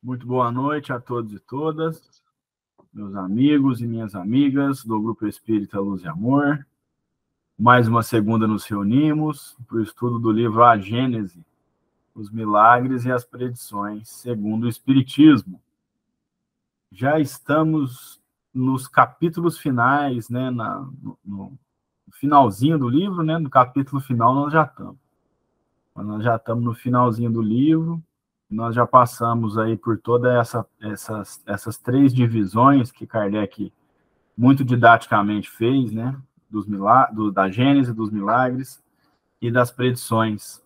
Muito boa noite a todos e todas, meus amigos e minhas amigas do Grupo Espírita Luz e Amor. Mais uma segunda nos reunimos para o estudo do livro A Gênese, os milagres e as predições segundo o Espiritismo. Já estamos nos capítulos finais, né, no finalzinho do livro, né, no capítulo final nós já estamos. Nós já estamos no finalzinho do livro. Nós já passamos aí por todas essas três divisões que Kardec muito didaticamente fez, né? Da Gênese, dos milagres e das predições.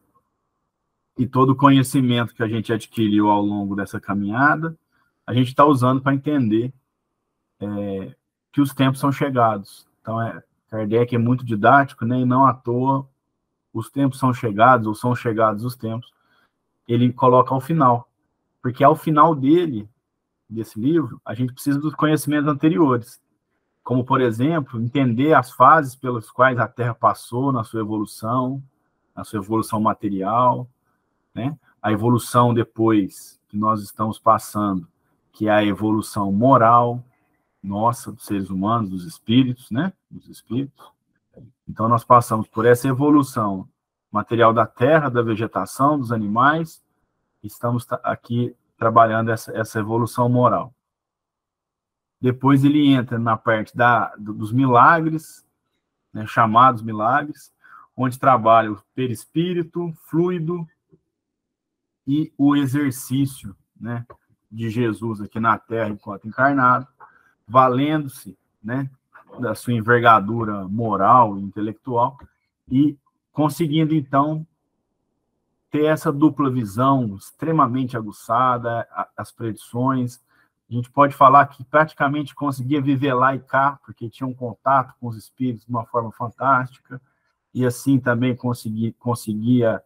E todo o conhecimento que a gente adquiriu ao longo dessa caminhada, a gente está usando para entender que os tempos são chegados. Então, Kardec é muito didático, né? E não à toa os tempos são chegados, ou são chegados os tempos, ele coloca ao final. Porque ao final desse livro, a gente precisa dos conhecimentos anteriores, como, por exemplo, entender as fases pelas quais a Terra passou na sua evolução material, né? A evolução depois que nós estamos passando, que é a evolução moral nossa, dos seres humanos, dos espíritos, né? Dos espíritos. Então, nós passamos por essa evolução material da Terra, da vegetação, dos animais, estamos aqui trabalhando essa evolução moral. Depois ele entra na parte dos milagres, né, chamados milagres, onde trabalha o perispírito, fluido e o exercício, né, de Jesus aqui na Terra enquanto encarnado, valendo-se, né, da sua envergadura moral e intelectual e conseguindo, então, ter essa dupla visão extremamente aguçada, as predições. A gente pode falar que praticamente conseguia viver lá e cá, porque tinha um contato com os espíritos de uma forma fantástica, e assim também conseguia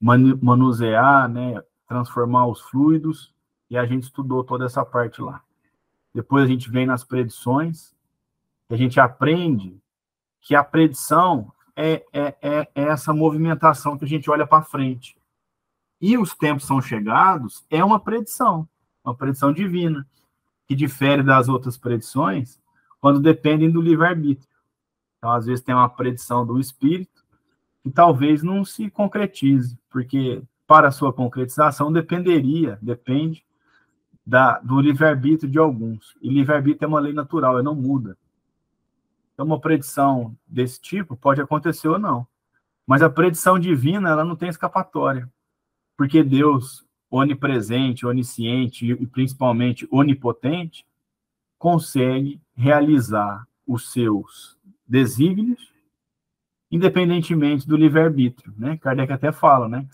manusear, né, transformar os fluidos, e a gente estudou toda essa parte lá. Depois a gente vem nas predições, e a gente aprende que a predição é essa movimentação que a gente olha para frente. E os tempos são chegados é uma predição divina, que difere das outras predições quando dependem do livre-arbítrio. Então, às vezes, tem uma predição do espírito que talvez não se concretize, porque para a sua concretização depende do livre-arbítrio de alguns. E livre-arbítrio é uma lei natural, ele não muda. Então, uma predição desse tipo pode acontecer ou não. Mas a predição divina, ela não tem escapatória. Porque Deus, onipresente, onisciente e principalmente onipotente, consegue realizar os seus desígnios independentemente do livre-arbítrio, né? Kardec até fala, né?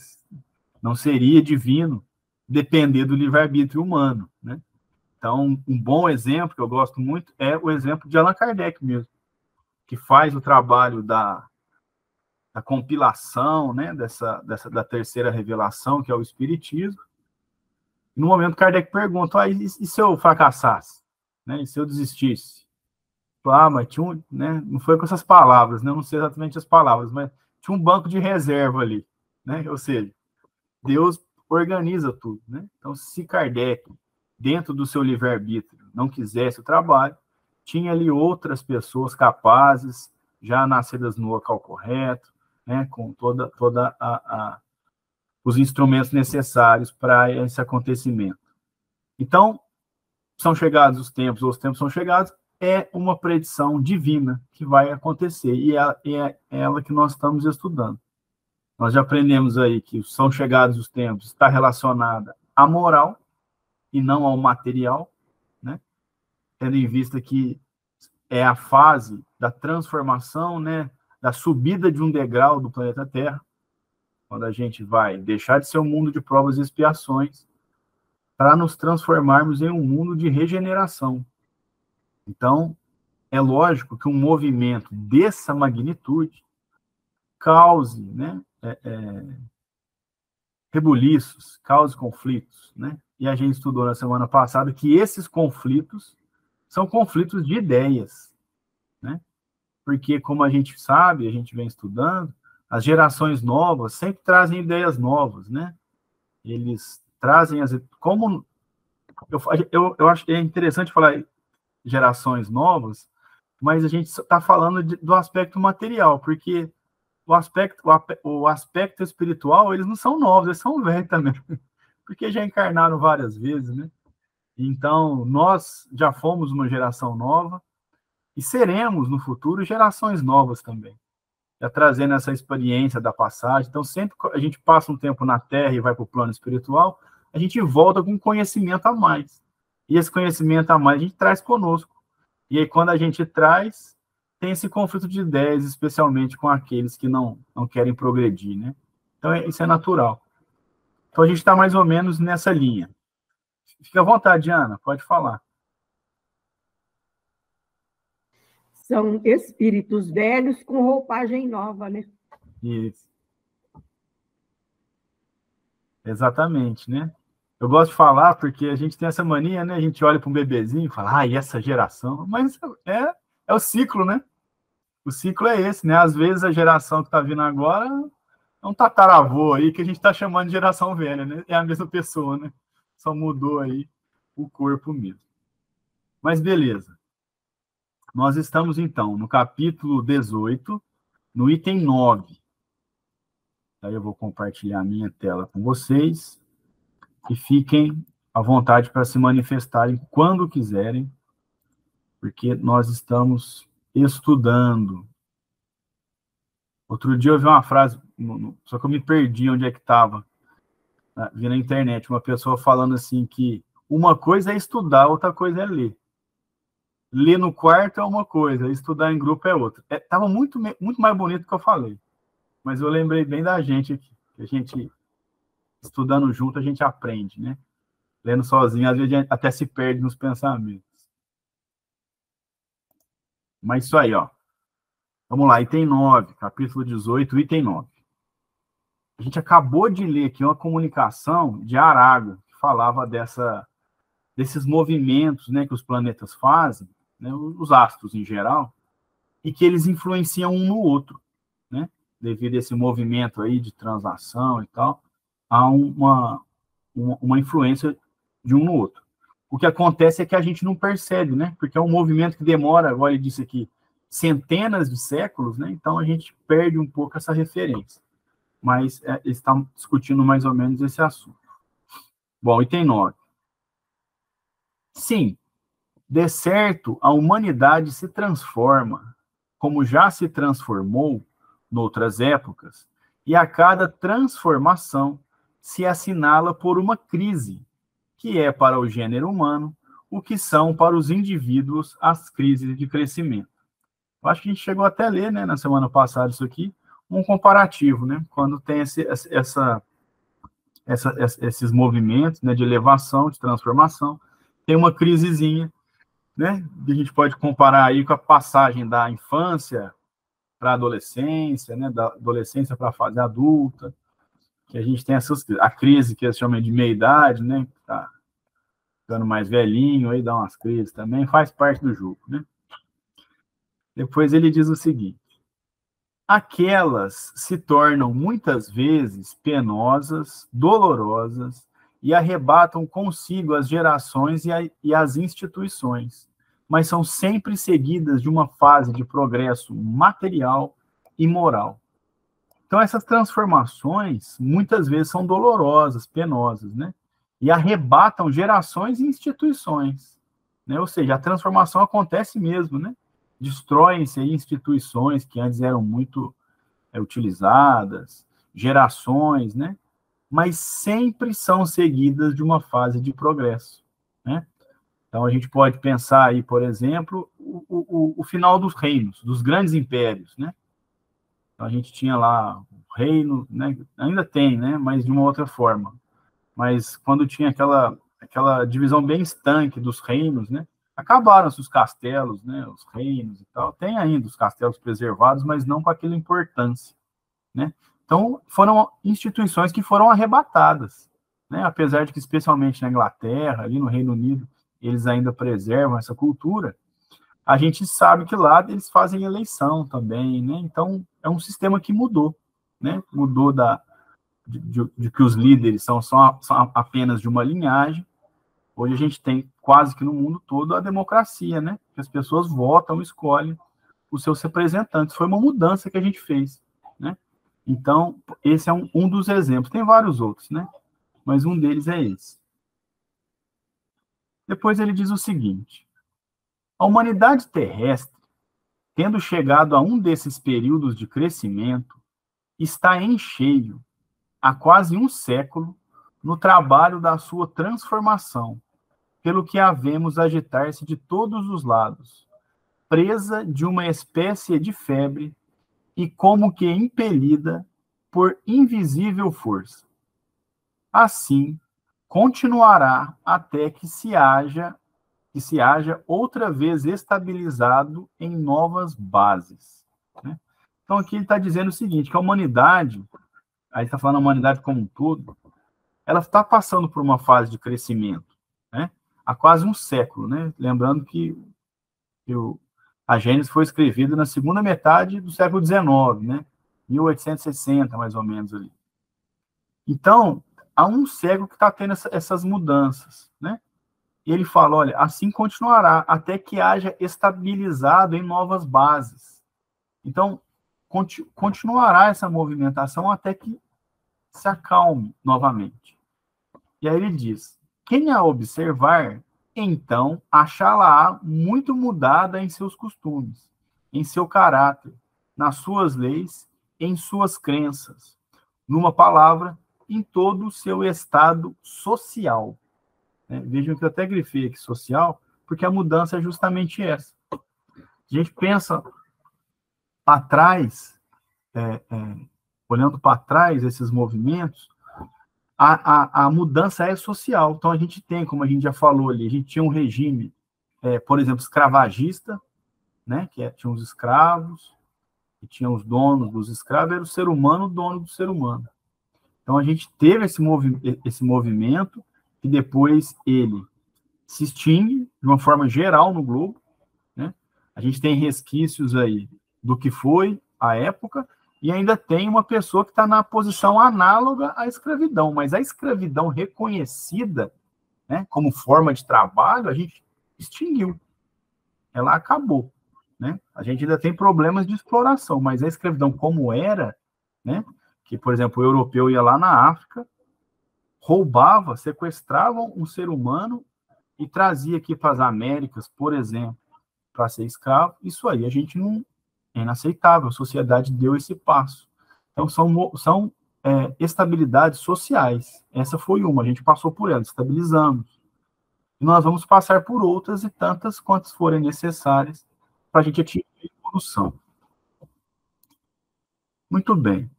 Não seria divino depender do livre-arbítrio humano, né? Então, um bom exemplo que eu gosto muito é o exemplo de Allan Kardec mesmo, que faz o trabalho da compilação, né, da terceira revelação, que é o Espiritismo. No momento, Kardec pergunta, e se eu fracassasse? Né, e se eu desistisse? Mas tinha né, não foi com essas palavras, né, eu não sei exatamente as palavras, mas tinha um banco de reserva ali. Né, ou seja, Deus organiza tudo. Né? Então, se Kardec, dentro do seu livre-arbítrio, não quisesse o trabalho, tinha ali outras pessoas capazes, já nascidas no local correto, né, com toda os instrumentos necessários para esse acontecimento. Então, são chegados os tempos são chegados, é uma predição divina que vai acontecer, e é ela que nós estamos estudando. Nós já aprendemos aí que são chegados os tempos, está relacionada à moral e não ao material, né? Tendo em vista que é a fase da transformação, né, da subida de um degrau do planeta Terra, quando a gente vai deixar de ser um mundo de provas e expiações para nos transformarmos em um mundo de regeneração. Então, é lógico que um movimento dessa magnitude cause, né, rebuliços, cause conflitos, né? E a gente estudou na semana passada que esses conflitos são conflitos de ideias, né? Porque, como a gente sabe, a gente vem estudando, as gerações novas sempre trazem ideias novas, né? Eles trazem como eu acho que é interessante falar gerações novas, mas a gente está falando do aspecto material, porque o aspecto espiritual, eles não são novos, eles são velhos também, porque já encarnaram várias vezes, né? Então, nós já fomos uma geração nova e seremos, no futuro, gerações novas também, já trazendo essa experiência da passagem. Então, sempre que a gente passa um tempo na Terra e vai para o plano espiritual, a gente volta com conhecimento a mais. E esse conhecimento a mais a gente traz conosco. E aí, quando a gente traz, tem esse conflito de ideias, especialmente com aqueles que não querem progredir, né? Então, isso é natural. Então, a gente está mais ou menos nessa linha. Fica à vontade, Ana, pode falar. São espíritos velhos com roupagem nova, né? Isso. Exatamente, né? Eu gosto de falar porque a gente tem essa mania, né? A gente olha para um bebezinho e fala, e essa geração? Mas é o ciclo, né? O ciclo é esse, né? Às vezes a geração que está vindo agora é um tataravô aí que a gente está chamando de geração velha, né? É a mesma pessoa, né? Só mudou aí o corpo mesmo. Mas beleza. Nós estamos, então, no capítulo 18, no item 9. Aí eu vou compartilhar a minha tela com vocês e fiquem à vontade para se manifestarem quando quiserem, porque nós estamos estudando. Outro dia eu vi uma frase, só que eu me perdi onde é que estava, vi na internet, uma pessoa falando assim que uma coisa é estudar, outra coisa é ler. Ler no quarto é uma coisa, estudar em grupo é outra. Estava muito mais bonito do que eu falei, mas eu lembrei bem da gente aqui, que a gente, estudando junto, a gente aprende, né? Lendo sozinho, às vezes a gente até se perde nos pensamentos. Mas isso aí, ó. Vamos lá, item 9, capítulo 18, item 9. A gente acabou de ler aqui uma comunicação de Arago, que falava desses movimentos, né, que os planetas fazem, né, os astros em geral, e que eles influenciam um no outro, né? Devido a esse movimento aí de translação e tal, há uma influência de um no outro. O que acontece é que a gente não percebe, né? Porque é um movimento que demora, agora ele disse aqui, centenas de séculos, né? Então a gente perde um pouco essa referência. Mas eles estão discutindo mais ou menos esse assunto. Bom, item 9. Sim, de certo, a humanidade se transforma, como já se transformou noutras épocas, e a cada transformação se assinala por uma crise, que é para o gênero humano o que são para os indivíduos as crises de crescimento. Eu acho que a gente chegou até a ler, né, na semana passada isso aqui, um comparativo, né, quando tem esses movimentos, né, de elevação, de transformação, tem uma crisezinha, né, que a gente pode comparar aí com a passagem da infância para a adolescência, né, da adolescência para a fase adulta, que a gente tem a crise que eles chamam de meia-idade, né, que está ficando mais velhinho, aí dá umas crises também, faz parte do jogo, né. Depois ele diz o seguinte: aquelas se tornam muitas vezes penosas, dolorosas e arrebatam consigo as gerações e as instituições, mas são sempre seguidas de uma fase de progresso material e moral. Então, essas transformações muitas vezes são dolorosas, penosas, né? E arrebatam gerações e instituições, né? Ou seja, a transformação acontece mesmo, né? Destroem-se instituições que antes eram muito utilizadas, gerações, né? Mas sempre são seguidas de uma fase de progresso, né? Então, a gente pode pensar aí, por exemplo, o final dos reinos, dos grandes impérios, né? Então, a gente tinha lá o reino, né? Ainda tem, né? Mas de uma outra forma. Mas quando tinha aquela divisão bem estanque dos reinos, né? Acabaram-se os castelos, né? Os reinos e tal. Tem ainda os castelos preservados, mas não com aquela importância, né? Então, foram instituições que foram arrebatadas, né? Apesar de que, especialmente na Inglaterra, ali no Reino Unido, eles ainda preservam essa cultura, a gente sabe que lá eles fazem eleição também, né? Então, é um sistema que mudou, né? Mudou de que os líderes são apenas de uma linhagem. Hoje a gente tem quase que no mundo todo a democracia, né? Que as pessoas votam, escolhem os seus representantes. Foi uma mudança que a gente fez, né? Então, esse é um dos exemplos. Tem vários outros, né? Mas um deles é esse. Depois ele diz o seguinte: a humanidade terrestre, tendo chegado a um desses períodos de crescimento, está em cheio, há quase um século, no trabalho da sua transformação, pelo que a vemos agitar-se de todos os lados, presa de uma espécie de febre e como que impelida por invisível força. Assim, continuará até que se haja outra vez estabilizado em novas bases, né? Então, aqui ele está dizendo o seguinte, que a humanidade, aí está falando a humanidade como um todo, ela está passando por uma fase de crescimento, né? Há quase um século, né? Lembrando que a Gênesis foi escrevida na segunda metade do século XIX, né? 1860, mais ou menos, ali. Então, há um século que está tendo essas mudanças, né? E ele fala, olha, assim continuará, até que haja estabilizado em novas bases. Então, continuará essa movimentação até que se acalme novamente. E aí ele diz, quem a observar, então, achá-la muito mudada em seus costumes, em seu caráter, nas suas leis, em suas crenças, numa palavra, em todo o seu estado social. Vejam que eu até grifei aqui social, porque a mudança é justamente essa. A gente pensa para trás, olhando para trás esses movimentos, a mudança é social. Então, a gente tem, como a gente já falou ali, a gente tinha um regime, por exemplo, escravagista, né, que tinha os escravos, e tinha os donos dos escravos, era o ser humano o dono do ser humano. Então, a gente teve esse movimento, e depois ele se extingue de uma forma geral no globo, né? A gente tem resquícios aí do que foi a época, e ainda tem uma pessoa que está na posição análoga à escravidão, mas a escravidão reconhecida, né, como forma de trabalho, a gente extinguiu. Ela acabou, né? A gente ainda tem problemas de exploração, mas a escravidão como era, né, que, por exemplo, o europeu ia lá na África, roubava, sequestrava um ser humano e trazia aqui para as Américas, por exemplo, para ser escravo. Isso aí a gente não é inaceitável, a sociedade deu esse passo. Então, são estabilidades sociais. Essa foi uma, a gente passou por ela, estabilizamos. E nós vamos passar por outras e tantas quantas forem necessárias para a gente atingir a evolução. Muito bem.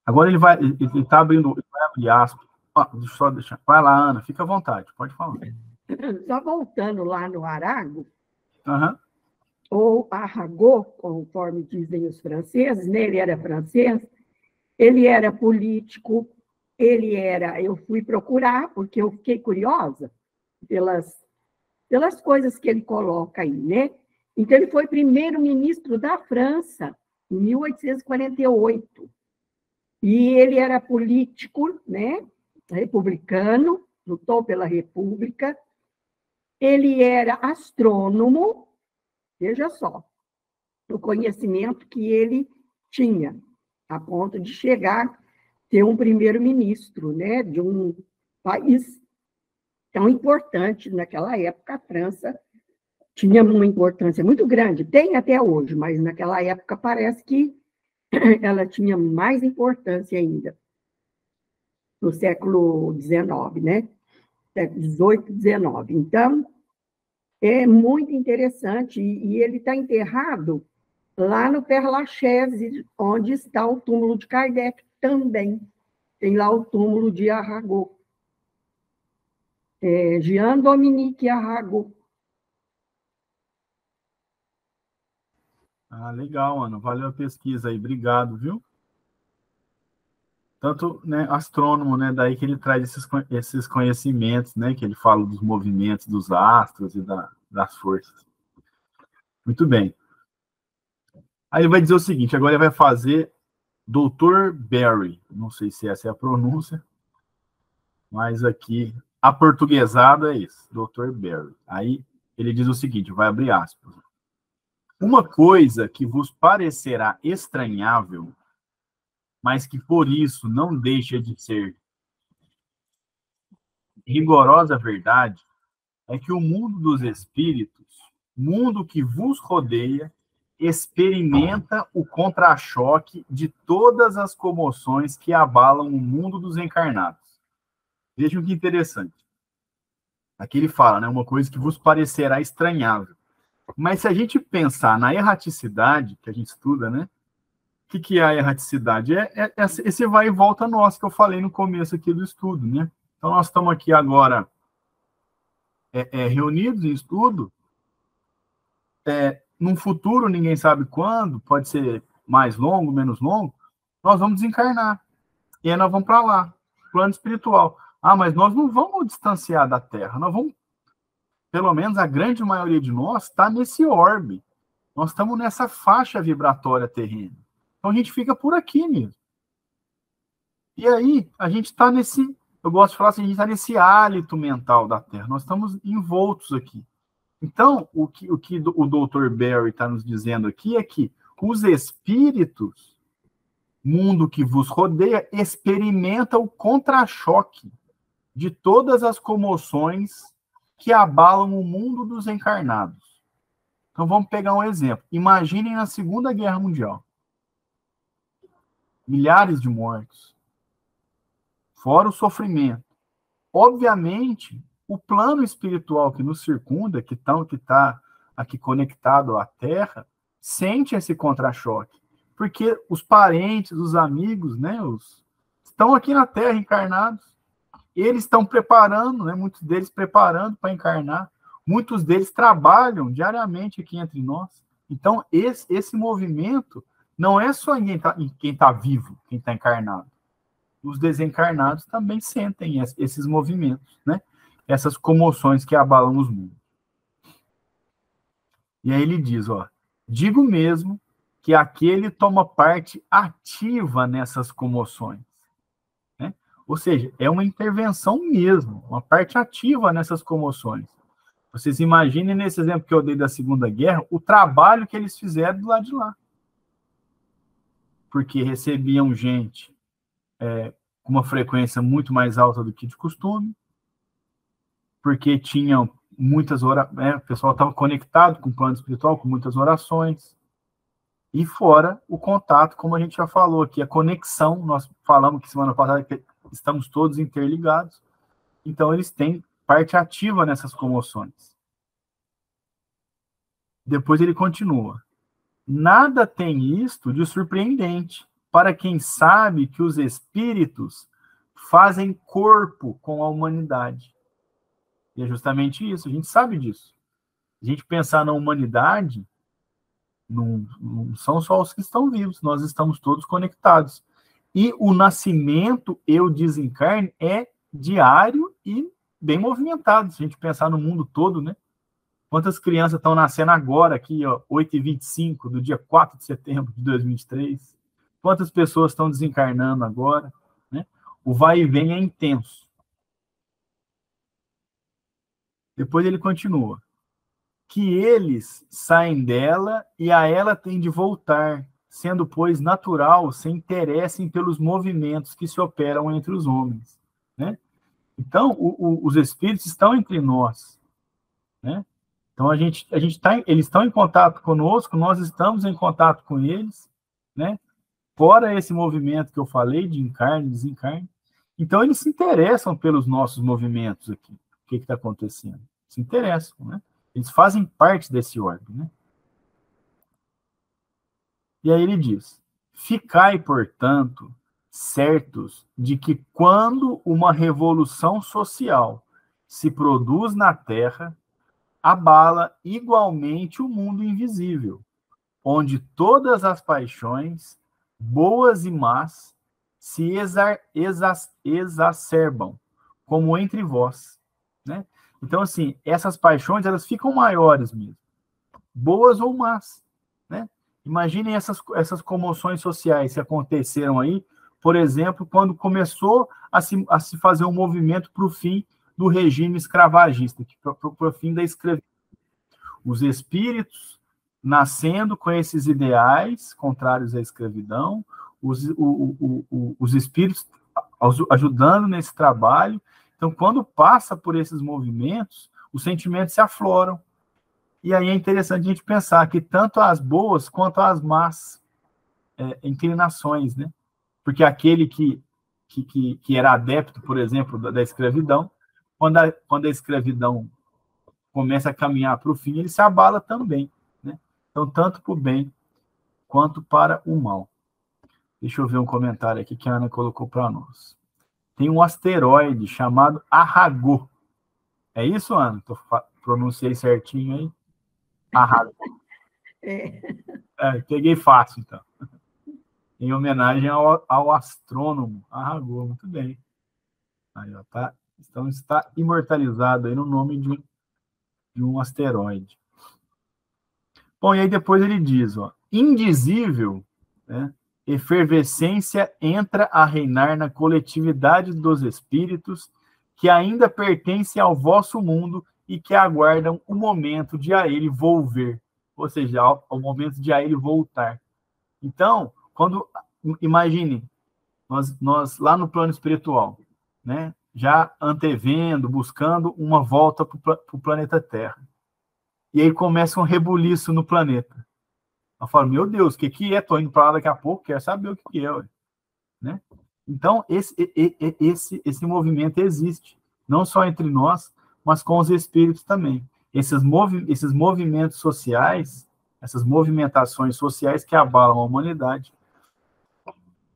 Agora ele está abrindo, ele vai abrir aspas. Só deixar. Vai lá, Ana, fica à vontade, pode falar. Só voltando lá no Arago, Uhum. ou Arago, conforme dizem os franceses, né? Ele era francês, ele era político, eu fui procurar, porque eu fiquei curiosa pelas coisas que ele coloca aí, né? Então, ele foi primeiro-ministro da França, em 1848. E ele era político, né? Republicano, lutou pela República. Ele era astrônomo, veja só, o conhecimento que ele tinha, a ponto de chegar a ser um primeiro-ministro, né, de um país tão importante naquela época. A França tinha uma importância muito grande, tem até hoje, mas naquela época parece que ela tinha mais importância ainda, no século XIX, né? Século XVIII, XIX. Então, é muito interessante, e ele está enterrado lá no Père Lachaise, onde está o túmulo de Kardec também. Tem lá o túmulo de Arago. Jean-Dominique Arago. Legal, Ana. Valeu a pesquisa aí. Obrigado, viu? Tanto, né, astrônomo, né, daí que ele traz esses conhecimentos, né, que ele fala dos movimentos dos astros e das forças. Muito bem. Aí ele vai dizer o seguinte, agora ele vai fazer Dr. Berry, não sei se essa é a pronúncia, mas aqui, a portuguesada é isso, Dr. Berry. Aí ele diz o seguinte, vai abrir aspas. Uma coisa que vos parecerá estranhável, mas que por isso não deixa de ser rigorosa verdade, é que o mundo dos espíritos, mundo que vos rodeia, experimenta o contra-choque de todas as comoções que abalam o mundo dos encarnados. Vejam que interessante. Aqui ele fala, né, uma coisa que vos parecerá estranhável. Mas se a gente pensar na erraticidade, que a gente estuda, né? O que é a erraticidade? É esse vai e volta nosso que eu falei no começo aqui do estudo, né? Então, nós estamos aqui agora reunidos em estudo, num futuro, ninguém sabe quando, pode ser mais longo, menos longo, nós vamos desencarnar. E aí nós vamos para lá, plano espiritual. Ah, mas nós não vamos distanciar da Terra, nós vamos, pelo menos a grande maioria de nós, está nesse orbe. Nós estamos nessa faixa vibratória terrena. Então a gente fica por aqui mesmo. E aí, a gente está nesse, eu gosto de falar assim, a gente está nesse hálito mental da Terra. Nós estamos envoltos aqui. Então, o que o Dr. Berry está nos dizendo aqui é que os espíritos, mundo que vos rodeia, experimenta o contra-choque de todas as comoções que abalam o mundo dos encarnados. Então, vamos pegar um exemplo. Imaginem na Segunda Guerra Mundial. Milhares de mortos. Fora o sofrimento. Obviamente, o plano espiritual que nos circunda, que está aqui conectado à Terra, sente esse contra-choque. Porque os parentes, os amigos, né, estão aqui na Terra encarnados. Eles estão preparando, né, muitos deles preparando para encarnar. Muitos deles trabalham diariamente aqui entre nós. Então, esse movimento não é só em quem está vivo, quem está encarnado. Os desencarnados também sentem esses movimentos, né? Essas comoções que abalam os mundos. E aí ele diz, digo mesmo que aquele toma parte ativa nessas comoções. Né? Ou seja, é uma intervenção mesmo, uma parte ativa nessas comoções. Vocês imaginem, nesse exemplo que eu dei da Segunda Guerra, o trabalho que eles fizeram do lado de lá. Porque recebiam gente com uma frequência muito mais alta do que de costume, porque tinham muitas orações, o pessoal estava conectado com o plano espiritual, com muitas orações, e fora o contato, como a gente já falou aqui, a conexão, nós falamos que semana passada que estamos todos interligados, então eles têm parte ativa nessas comoções. Depois ele continua. Nada tem isto de surpreendente para quem sabe que os espíritos fazem corpo com a humanidade. E é justamente isso, a gente sabe disso. A gente pensar na humanidade, não são só os que estão vivos, nós estamos todos conectados. E o nascimento e o desencarne é diário e bem movimentado, se a gente pensar no mundo todo, né? Quantas crianças estão nascendo agora, aqui, 8h25, do dia 4 de setembro de 2023? Quantas pessoas estão desencarnando agora? Né? O vai e vem é intenso. Depois ele continua. Que eles saem dela e a ela tem de voltar, sendo, pois, natural, se interessem pelos movimentos que se operam entre os homens. Né? Então, os espíritos estão entre nós. Né? Então, eles estão em contato conosco, nós estamos em contato com eles, né? Fora esse movimento que eu falei, de encarne, desencarne. Então, eles se interessam pelos nossos movimentos aqui. O que está acontecendo? Se interessam, né? Eles fazem parte desse orbe, né? E aí ele diz, ficai, portanto, certos de que quando uma revolução social se produz na Terra, abala igualmente o mundo invisível, onde todas as paixões, boas e más, se exacerbam, como entre vós. Né? Então, assim, essas paixões, elas ficam maiores mesmo, boas ou más. Né? Imaginem essas comoções sociais que aconteceram aí, por exemplo, quando começou a se fazer um movimento para o fim do regime escravagista, para o fim da escravidão. Os espíritos nascendo com esses ideais contrários à escravidão, os espíritos ajudando nesse trabalho. Então, quando passa por esses movimentos, os sentimentos se afloram. E aí é interessante a gente pensar que tanto as boas quanto as más inclinações, né? Porque aquele que era adepto, por exemplo, da escravidão, quando a escravidão começa a caminhar para o fim, ele se abala também, né? Então, tanto para o bem quanto para o mal. Deixa eu ver um comentário aqui que a Ana colocou para nós. Tem um asteroide chamado Aragô. É isso, Ana? Pronunciei certinho aí? Aragô. Peguei fácil, então. Em homenagem ao astrônomo Aragô. Muito bem. Aí, ó, tá? Então, está imortalizado aí no nome de um asteroide. Bom, e aí depois ele diz, ó, indizível, né, efervescência entra a reinar na coletividade dos espíritos que ainda pertencem ao vosso mundo e que aguardam o momento de a ele volver, ou seja, o momento de a ele voltar. Então, imagine, nós lá no plano espiritual, né, já antevendo, buscando uma volta para o planeta Terra. E aí começa um rebuliço no planeta. Eu falo, meu Deus, o que é? Estou indo para lá daqui a pouco, quero saber o que é. Né? Então, esse movimento existe, não só entre nós, mas com os espíritos também. Esses movimentos sociais, essas movimentações sociais que abalam a humanidade,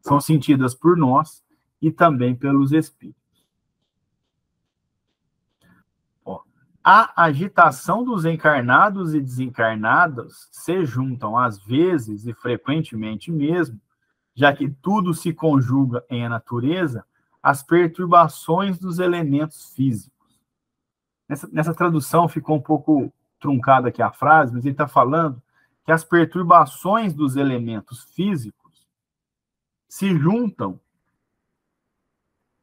são sentidas por nós e também pelos espíritos. A agitação dos encarnados e desencarnados se juntam, às vezes e frequentemente mesmo, já que tudo se conjuga em a natureza, às perturbações dos elementos físicos. Nessa tradução ficou um pouco truncada aqui a frase, mas ele está falando que as perturbações dos elementos físicos se juntam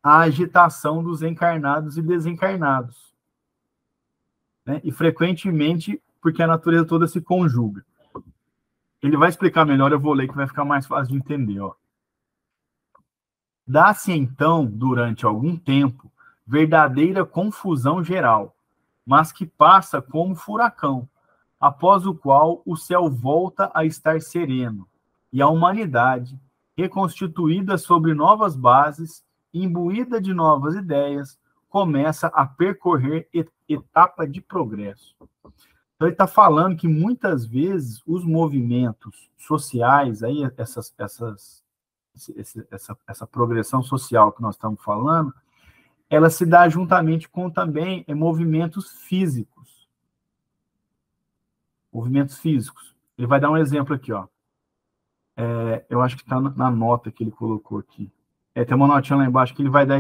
à agitação dos encarnados e desencarnados. Né? E frequentemente porque a natureza toda se conjuga. Ele vai explicar melhor, eu vou ler que vai ficar mais fácil de entender. Ó. Dá-se então, durante algum tempo, verdadeira confusão geral, mas que passa como furacão, após o qual o céu volta a estar sereno, e a humanidade, reconstituída sobre novas bases, imbuída de novas ideias, começa a percorrer etapa de progresso. Então, ele está falando que muitas vezes os movimentos sociais, aí, essa progressão social que nós estamos falando, ela se dá juntamente com também movimentos físicos. Movimentos físicos. Ele vai dar um exemplo aqui, ó. Eu acho que está na nota que ele colocou aqui. Tem uma notinha lá embaixo que ele vai dar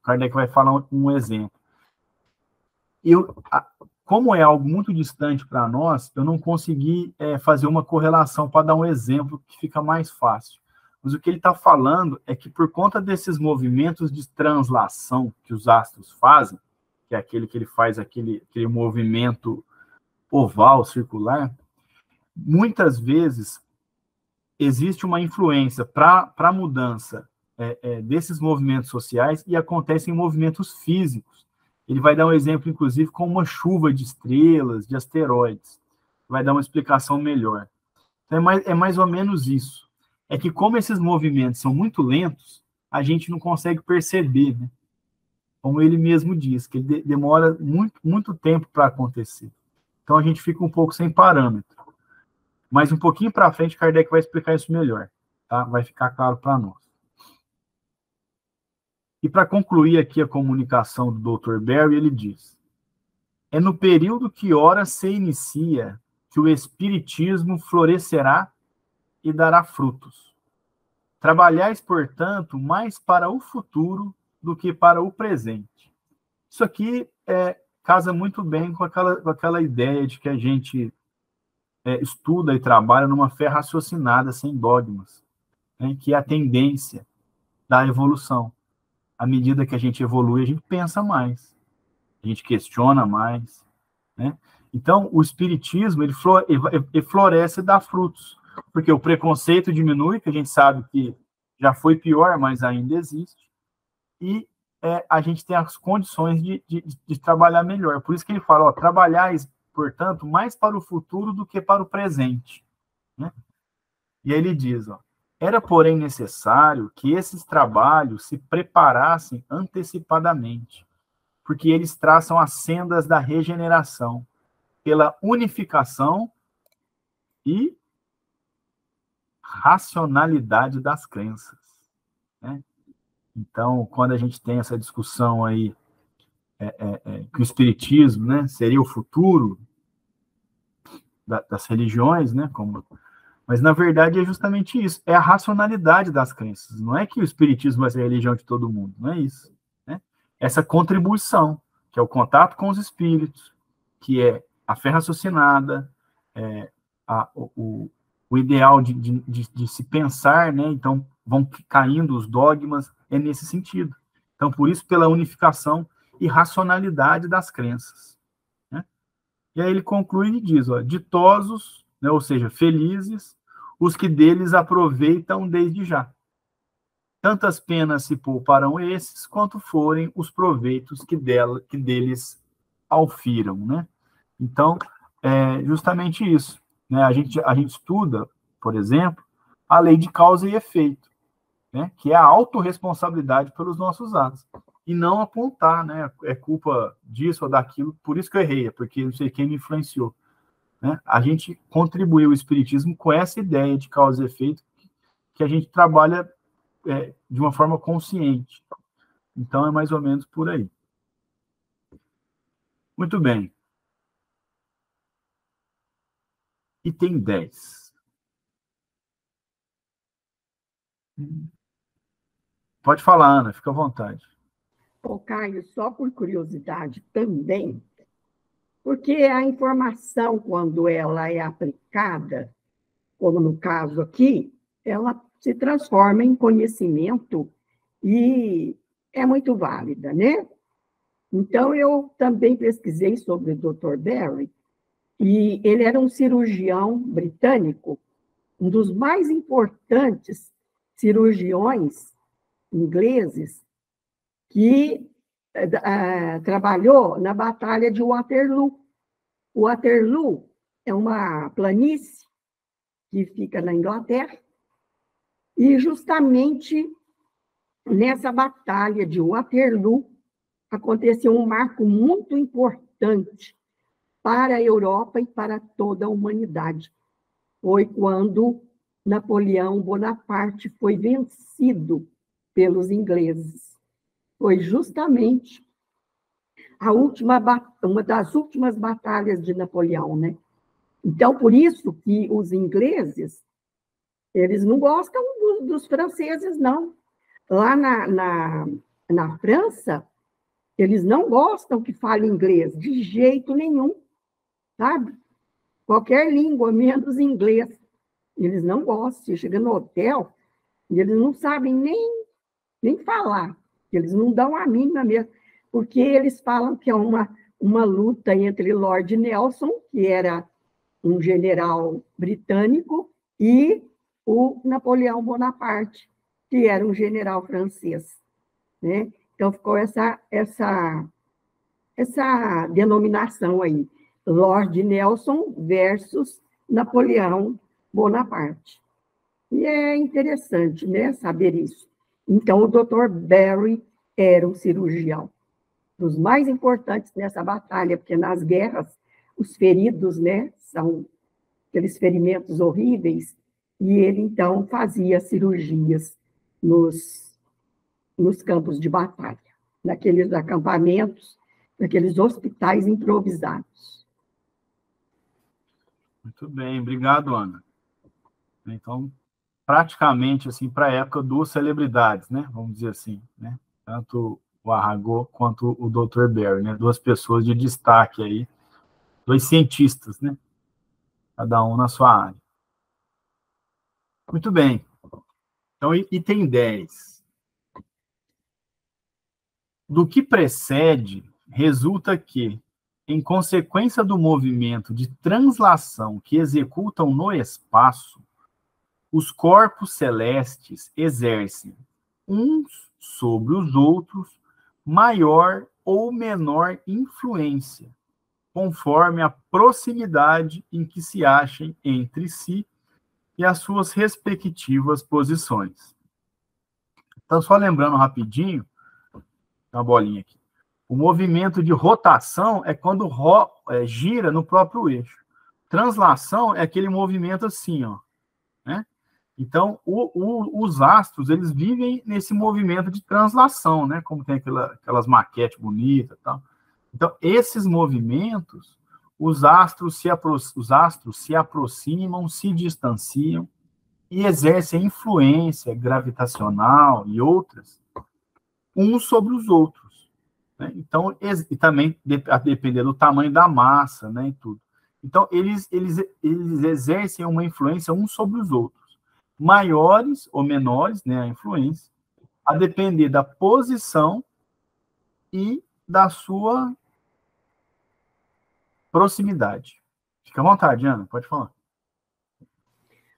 Kardec vai falar um exemplo. Como é algo muito distante para nós, eu não consegui fazer uma correlação para dar um exemplo que fica mais fácil. Mas o que ele está falando é que por conta desses movimentos de translação que os astros fazem, que é aquele que ele faz aquele movimento oval, circular, muitas vezes existe uma influência para a mudança desses movimentos sociais e acontecem movimentos físicos. Ele vai dar um exemplo, inclusive, com uma chuva de estrelas, de asteroides. Vai dar uma explicação melhor. Então, é mais ou menos isso. É que como esses movimentos são muito lentos, a gente não consegue perceber, né? Como ele mesmo diz, que ele demora muito, muito tempo para acontecer. Então, a gente fica um pouco sem parâmetro. Mas um pouquinho para frente, Kardec vai explicar isso melhor. Tá? Vai ficar claro para nós. E para concluir aqui a comunicação do Dr. Berry, ele diz: é no período que ora se inicia que o espiritismo florescerá e dará frutos. Trabalhais, portanto, mais para o futuro do que para o presente. Isso aqui casa muito bem com aquela ideia de que a gente estuda e trabalha numa fé raciocinada, sem dogmas, né, que é a tendência da evolução. À medida que a gente evolui, a gente pensa mais, a gente questiona mais, né? Então, o espiritismo, ele floresce e dá frutos, porque o preconceito diminui, que a gente sabe que já foi pior, mas ainda existe, e a gente tem as condições de trabalhar melhor. Por isso que ele fala, ó, trabalhar, portanto, mais para o futuro do que para o presente, né? E aí ele diz, ó, era, porém, necessário que esses trabalhos se preparassem antecipadamente, porque eles traçam as sendas da regeneração, pela unificação e racionalidade das crenças, né? Então, quando a gente tem essa discussão aí, que o espiritismo, né, seria o futuro das religiões, né, mas na verdade é justamente isso, é a racionalidade das crenças, não é que o espiritismo vai ser a religião de todo mundo, não é isso, né? Essa contribuição, que é o contato com os espíritos, que é a fé raciocinada, o ideal de se pensar, né? Então vão caindo os dogmas, é nesse sentido. Então, por isso, pela unificação e racionalidade das crenças, né? E aí ele conclui e diz, ó, ditosos, né, ou seja, felizes, os que deles aproveitam desde já. Tantas penas se pouparão esses, quanto forem os proveitos que deles aufiram, né? Então, é justamente isso, né? A gente estuda, por exemplo, a lei de causa e efeito, né? Que é a autorresponsabilidade pelos nossos atos. E não apontar, né? É culpa disso ou daquilo, por isso que eu errei, é porque não sei quem me influenciou, né? A gente contribuiu o espiritismo com essa ideia de causa e efeito, que a gente trabalha de uma forma consciente. Então, é mais ou menos por aí. Muito bem. Item 10. Pode falar, Ana, fica à vontade. Ô, Caio, só por curiosidade também, porque a informação, quando ela é aplicada, como no caso aqui, ela se transforma em conhecimento e é muito válida, né? Então, eu também pesquisei sobre o Dr. Berry, e ele era um cirurgião britânico, um dos mais importantes cirurgiões ingleses que trabalhou na Batalha de Waterloo. Waterloo é uma planície que fica na Inglaterra, e justamente nessa Batalha de Waterloo aconteceu um marco muito importante para a Europa e para toda a humanidade. Foi quando Napoleão Bonaparte foi vencido pelos ingleses. Foi justamente uma das últimas batalhas de Napoleão, né? Então, por isso que os ingleses, eles não gostam dos franceses, não. Lá na França, eles não gostam que fale inglês, de jeito nenhum, sabe? Qualquer língua, menos inglês. Eles não gostam. Você chega no hotel e eles não sabem nem falar. Eles não dão a mínima mesmo, porque eles falam que é uma luta entre Lord Nelson, que era um general britânico, e o Napoleão Bonaparte, que era um general francês, né? Então, ficou essa denominação aí, Lord Nelson versus Napoleão Bonaparte. E é interessante, né, saber isso. Então, o Dr. Berry era um cirurgião dos mais importantes nessa batalha, porque nas guerras, os feridos, né, são aqueles ferimentos horríveis, e ele, então, fazia cirurgias nos campos de batalha, naqueles acampamentos, naqueles hospitais improvisados. Muito bem, obrigado, Ana. Então, praticamente, assim, para a época, duas celebridades, né? Vamos dizer assim, né? Tanto o Arago quanto o Dr. Berry, né? Duas pessoas de destaque aí, dois cientistas, né? cada um na sua área. Muito bem. Então, item 10. Do que precede, resulta que, em consequência do movimento de translação que executam no espaço, os corpos celestes exercem uns sobre os outros maior ou menor influência, conforme a proximidade em que se achem entre si e as suas respectivas posições. Então, só lembrando rapidinho, uma bolinha aqui. O movimento de rotação é quando gira no próprio eixo. Translação é aquele movimento assim, ó, né? Então, os astros, eles vivem nesse movimento de translação, né? Como tem aquelas maquetes bonitas e tal. Então, esses movimentos, os astros se aproximam, se distanciam e exercem influência gravitacional e outras, uns sobre os outros, né? Então, e também a depender do tamanho da massa, né, e tudo. Então, eles exercem uma influência uns sobre os outros, maiores ou menores, né, a influência, a depender da posição e da sua proximidade. Fica à vontade, Ana, pode falar.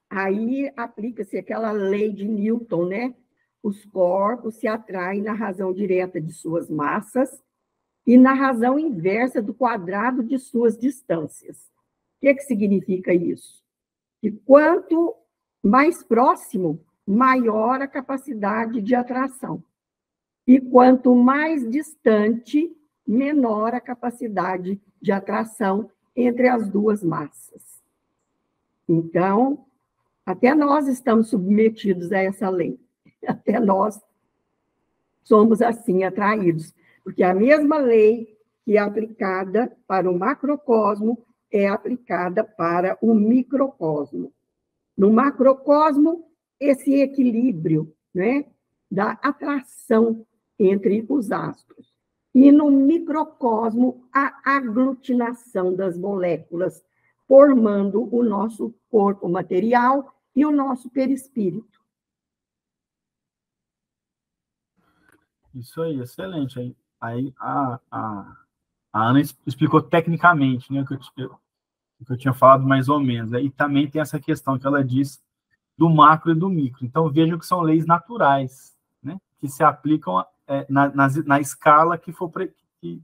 Aí aplica-se aquela lei de Newton, né? Os corpos se atraem na razão direta de suas massas e na razão inversa do quadrado de suas distâncias. O que significa isso? Que quanto mais próximo, maior a capacidade de atração. E quanto mais distante, menor a capacidade de atração entre as duas massas. Então, até nós estamos submetidos a essa lei. Até nós somos assim atraídos. Porque a mesma lei que é aplicada para o macrocosmo é aplicada para o microcosmo. No macrocosmo, esse equilíbrio, né, da atração entre os astros. E no microcosmo, a aglutinação das moléculas, formando o nosso corpo material e o nosso perispírito. Isso aí, excelente. Aí a Ana explicou tecnicamente, né, o que eu tinha falado mais ou menos, né? E também tem essa questão que ela diz do macro e do micro. Então, vejam que são leis naturais, né, que se aplicam na escala que for em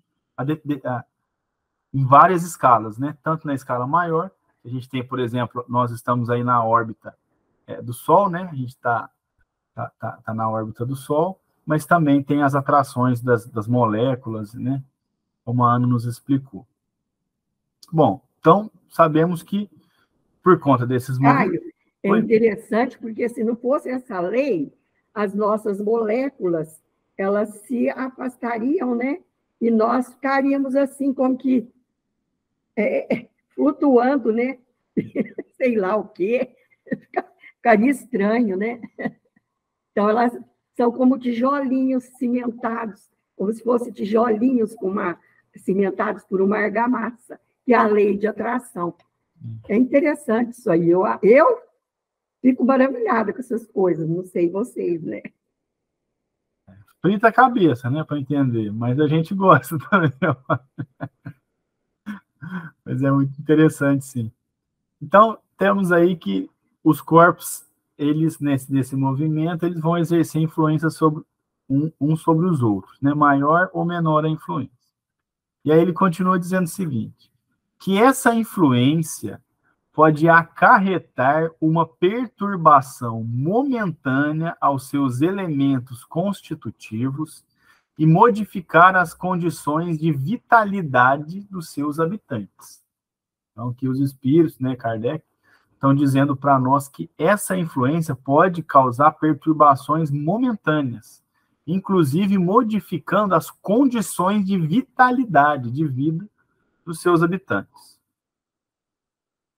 várias escalas, né? Tanto na escala maior, a gente tem, por exemplo, nós estamos aí na órbita do Sol, né? A gente está na órbita do Sol, mas também tem as atrações das moléculas, né? Como a Ana nos explicou. Bom, então, sabemos que, por conta desses movimentos... É interessante, porque se não fosse essa lei, as nossas moléculas, elas se afastariam, né? E nós ficaríamos assim, como que flutuando, né? Sei lá o quê. Ficaria estranho, né? Então, elas são como tijolinhos cimentados, como se fossem tijolinhos cimentados por uma argamassa, que é a lei de atração. É interessante isso aí. Eu fico maravilhada com essas coisas, não sei vocês, né? Frita a cabeça, né, para entender, mas a gente gosta também. Mas é muito interessante, sim. Então, temos aí que os corpos, eles, nesse movimento, eles vão exercer influência sobre uns sobre os outros, né? Maior ou menor a influência. E aí ele continua dizendo o seguinte, que essa influência pode acarretar uma perturbação momentânea aos seus elementos constitutivos e modificar as condições de vitalidade dos seus habitantes. Então, aqui os espíritos, né, Kardec, estão dizendo para nós que essa influência pode causar perturbações momentâneas, inclusive modificando as condições de vitalidade, de vida dos seus habitantes.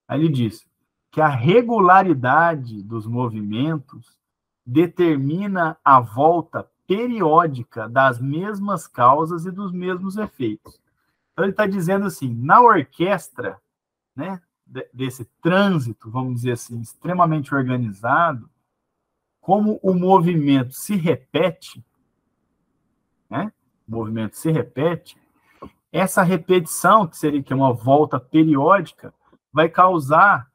Aí ele diz que a regularidade dos movimentos determina a volta periódica das mesmas causas e dos mesmos efeitos. Então ele está dizendo assim, na orquestra, né, desse trânsito, vamos dizer assim, extremamente organizado, como o movimento se repete, né? O movimento se repete, essa repetição, que é uma volta periódica, vai causar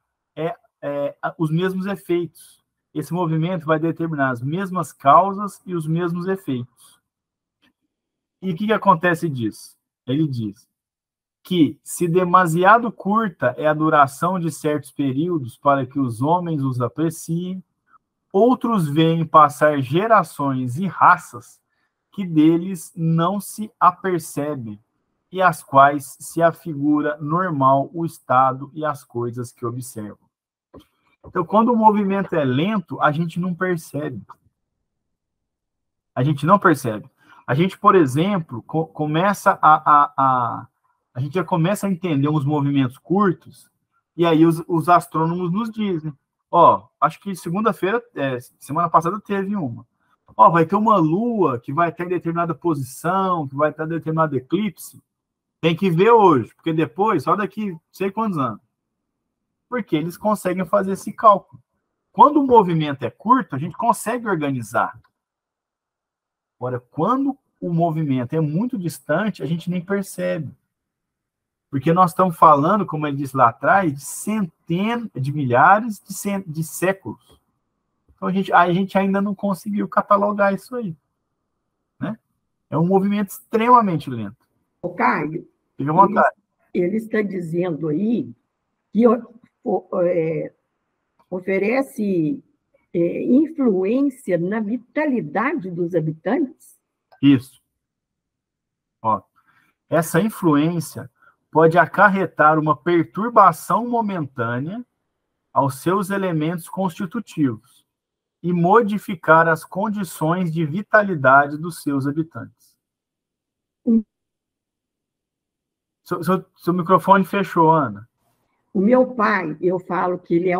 os mesmos efeitos. Esse movimento vai determinar as mesmas causas e os mesmos efeitos. E o que acontece disso? Ele diz que, se demasiado curta é a duração de certos períodos para que os homens os apreciem, outros veem passar gerações e raças que deles não se apercebem, e às quais se afigura normal o estado e as coisas que observam. Então, quando o movimento é lento, a gente não percebe. A gente não percebe. A gente, por exemplo, a gente já começa a entender uns movimentos curtos, e aí os astrônomos nos dizem, acho que segunda-feira, semana passada teve uma. Vai ter uma lua que vai estar em determinada posição, que vai estar em determinado eclipse. Tem que ver hoje, porque depois, só daqui não sei quantos anos. Porque eles conseguem fazer esse cálculo. Quando o movimento é curto, a gente consegue organizar. Agora, quando o movimento é muito distante, a gente nem percebe. Porque nós estamos falando, como ele disse lá atrás, de centenas, de milhares de séculos. Então, a gente ainda não conseguiu catalogar isso aí. Né? É um movimento extremamente lento. Ô, Caio, fica à vontade. Ele está dizendo aí que oferece influência na vitalidade dos habitantes? Isso. Essa influência pode acarretar uma perturbação momentânea aos seus elementos constitutivos e modificar as condições de vitalidade dos seus habitantes. Seu microfone fechou, Ana. O meu pai, eu falo que ele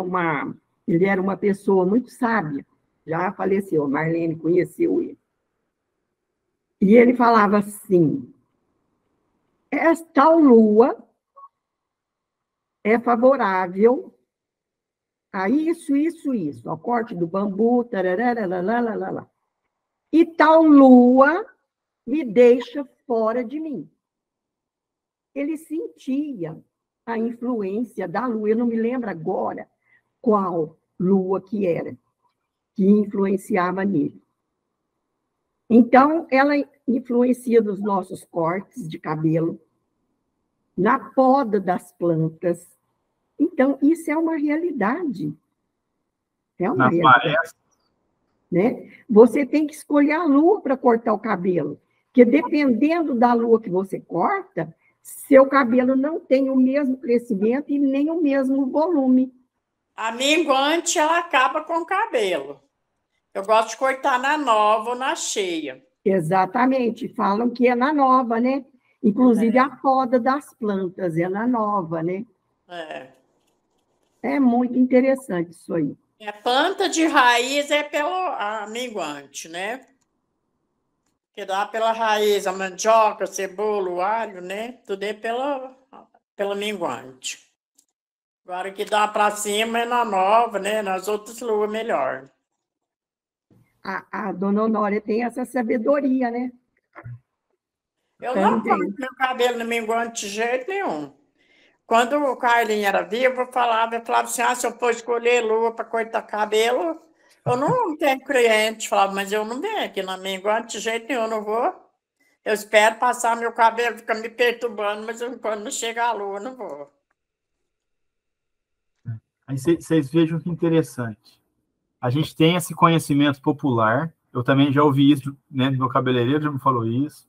era uma pessoa muito sábia, já faleceu, a Marlene conheceu ele. E ele falava assim, esta lua é favorável a isso, ao corte do bambu, tarará, e tal lua me deixa fora de mim. Ele sentia a influência da lua, eu não me lembro agora qual lua que era, que influenciava nele. Então, ela influencia nos nossos cortes de cabelo, na poda das plantas. Então, isso é uma realidade. É uma realidade. Né? Você tem que escolher a lua para cortar o cabelo, porque dependendo da lua que você corta, seu cabelo não tem o mesmo crescimento e nem o mesmo volume. A minguante, ela acaba com o cabelo. Eu gosto de cortar na nova ou na cheia. Exatamente. Falam que é na nova, né? Inclusive, a poda das plantas é na nova, né? É muito interessante isso aí. A planta de raiz é pela minguante, né? Que dá pela raiz, a mandioca, a cebola, o alho, né? Tudo é pela minguante. Agora, que dá para cima é na nova, né? Nas outras luas, melhor. A dona Honória tem essa sabedoria, né? Eu não corto meu cabelo no minguante de jeito nenhum. Quando o Carlinhos era vivo, eu falava assim, se eu for escolher lua para cortar cabelo, eu não tenho cliente. Falava, mas eu não venho aqui na minguante de jeito nenhum, não vou. Eu espero passar meu cabelo, fica me perturbando, mas quando não chegar a lua, eu não vou. Aí vocês vejam que interessante. A gente tem esse conhecimento popular, eu também já ouvi isso, né, meu cabeleireiro já me falou isso,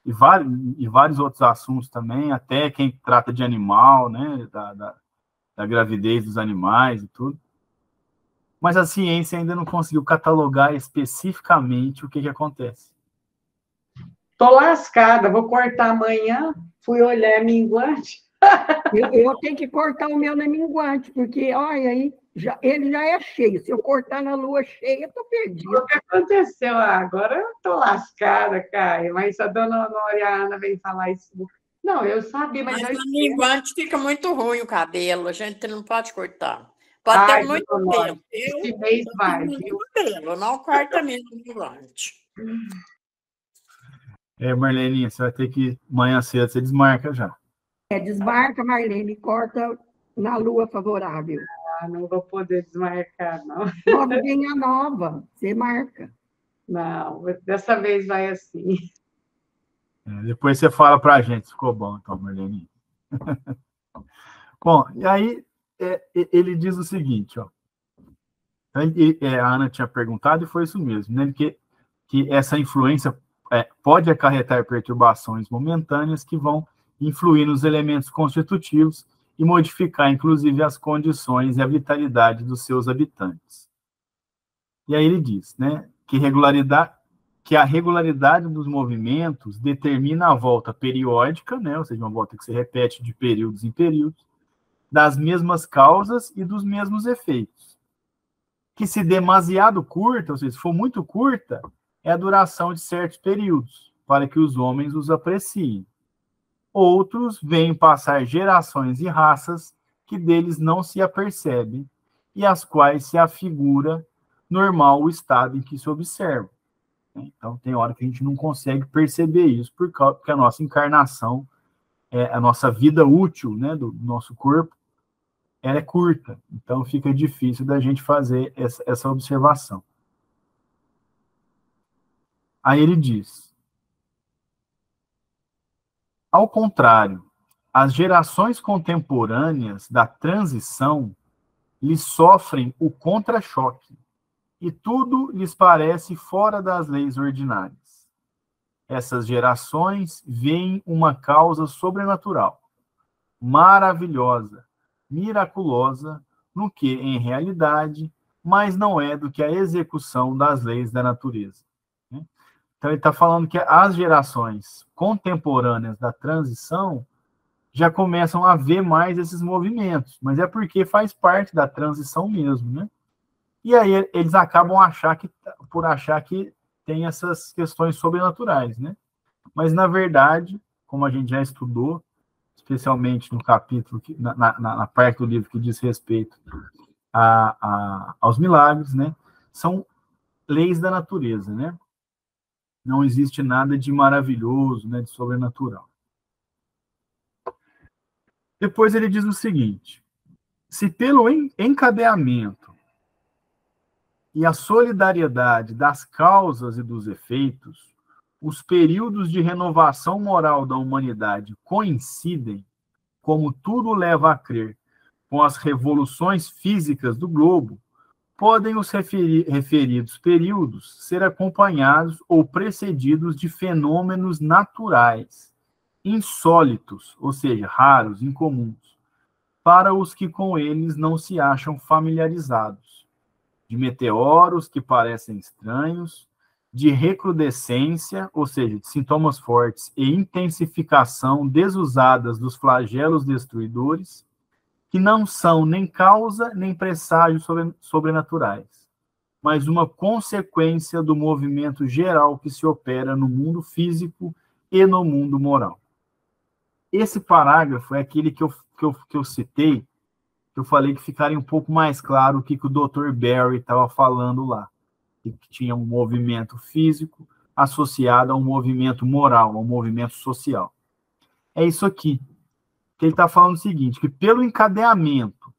e vários outros assuntos também, até quem trata de animal, né, da gravidez dos animais e tudo. Mas a ciência ainda não conseguiu catalogar especificamente o que acontece. Tô lascada, vou cortar amanhã, fui olhar minguante. Eu tenho que cortar o meu na minguante, porque, olha aí, ele já é cheio. Se eu cortar na lua cheia, estou perdida. O que aconteceu? Agora eu estou lascada, Caio, mas a dona Honória e a Ana vem falar isso Não, eu sabia, mas Mas eu na minguante fica muito ruim o cabelo, a gente não pode cortar. Pode Ai, ter muito dona Nora, pelo. esse mês Eu vai, tenho muito viu? cabelo, não corta mesmo o minguante. Marleninha, você vai ter que, amanhã cedo, você desmarca já. Desmarca, Marlene, corta na lua favorável. Ah, não vou poder desmarcar, não. Novinha nova, você marca. Não, dessa vez vai assim. Depois você fala pra gente se ficou bom, então, Marleninha. Bom, e aí ele diz o seguinte, ó. A Ana tinha perguntado e foi isso mesmo, né? Que essa influência pode acarretar perturbações momentâneas que vão influir nos elementos constitutivos e modificar, inclusive, as condições e a vitalidade dos seus habitantes. E aí ele diz, né, que a regularidade dos movimentos determina a volta periódica, né, ou seja, uma volta que se repete de períodos em períodos, das mesmas causas e dos mesmos efeitos. Que se demasiado curta, ou seja, se for muito curta, é a duração de certos períodos, para que os homens os apreciem. Outros veem passar gerações e raças que deles não se apercebem, e às quais se afigura normal o estado em que se observa. Então, tem hora que a gente não consegue perceber isso, porque a nossa encarnação, a nossa vida útil, né, do nosso corpo, ela é curta. Então, fica difícil da gente fazer essa observação. Aí ele diz: ao contrário, as gerações contemporâneas da transição lhes sofrem o contra-choque, e tudo lhes parece fora das leis ordinárias. Essas gerações veem uma causa sobrenatural, maravilhosa, miraculosa, no que, em realidade, mais não é do que a execução das leis da natureza. Então, ele está falando que as gerações contemporâneas da transição já começam a ver mais esses movimentos, mas é porque faz parte da transição mesmo, né? E aí eles acabam por achar que tem essas questões sobrenaturais, né? Mas, na verdade, como a gente já estudou, especialmente no capítulo, na parte do livro que diz respeito aos milagres, né? São leis da natureza, né? Não existe nada de maravilhoso, né, de sobrenatural. Depois ele diz o seguinte: se pelo encadeamento e a solidariedade das causas e dos efeitos, os períodos de renovação moral da humanidade coincidem, como tudo leva a crer, com as revoluções físicas do globo, podem os referidos períodos ser acompanhados ou precedidos de fenômenos naturais, insólitos, ou seja, raros, incomuns, para os que com eles não se acham familiarizados, de meteoros que parecem estranhos, de recrudescência, ou seja, de sintomas fortes e intensificação desusadas dos flagelos destruidores, que não são nem causa nem presságios sobrenaturais, mas uma consequência do movimento geral que se opera no mundo físico e no mundo moral. Esse parágrafo é aquele que eu citei, que eu falei que ficaria um pouco mais claro o que o Dr. Barry estava falando lá, que tinha um movimento físico associado a um movimento moral, a um movimento social. É isso aqui. Que ele está falando o seguinte, que pelo encadeamento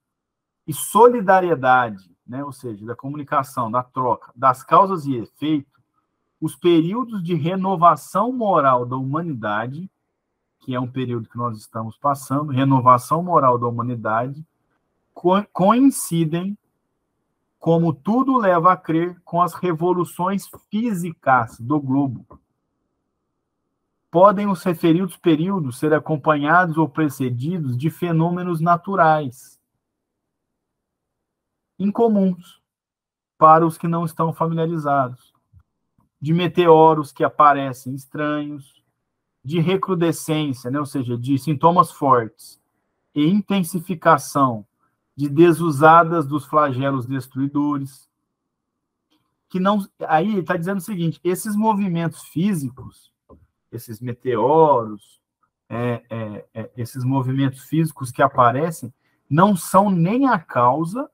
e solidariedade, né, ou seja, da comunicação, da troca, das causas e efeitos, os períodos de renovação moral da humanidade, que é um período que nós estamos passando, renovação moral da humanidade, coincidem, como tudo leva a crer, com as revoluções físicas do globo. Podem os referidos períodos ser acompanhados ou precedidos de fenômenos naturais, incomuns para os que não estão familiarizados, de meteoros que aparecem estranhos, de recrudescência, né, ou seja, de sintomas fortes, e intensificação de desusadas dos flagelos destruidores, que não... Aí ele está dizendo o seguinte, esses movimentos físicos, esses meteoros, esses movimentos físicos que aparecem não são nem a causa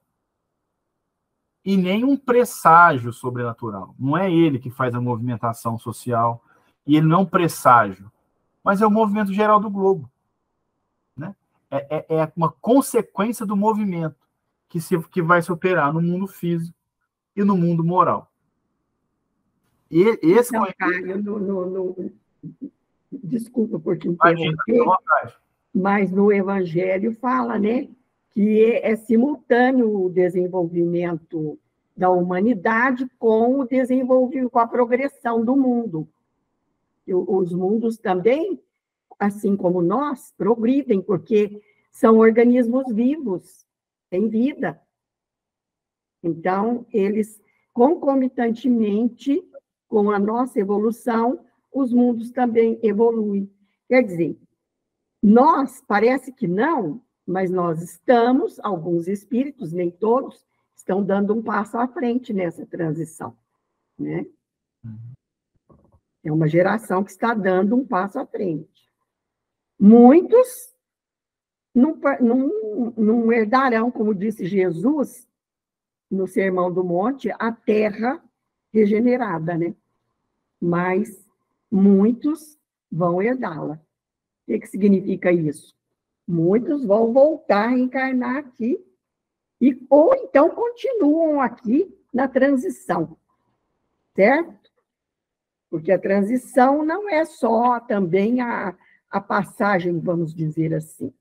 e nem um presságio sobrenatural. Não é ele que faz a movimentação social, e ele não é um presságio, mas é o movimento geral do globo. Né? É uma consequência do movimento que vai se operar no mundo físico e no mundo moral. E esse Então, Caio, desculpa por te interromper, mas no Evangelho fala, né, que é simultâneo o desenvolvimento da humanidade com o desenvolvimento, com a progressão do mundo. Os mundos também, assim como nós, progridem, porque são organismos vivos, têm vida. Então, eles, concomitantemente com a nossa evolução, os mundos também evoluem. Quer dizer, nós, parece que não, mas nós estamos, alguns espíritos, nem todos, estão dando um passo à frente nessa transição. Né? É uma geração que está dando um passo à frente. Muitos não herdarão, como disse Jesus, no Sermão do Monte, a terra regenerada, né? Mas muitos vão herdá-la. O que significa isso? Muitos vão voltar a encarnar aqui, ou então continuam aqui na transição, certo? Porque a transição não é só também a passagem, vamos dizer assim,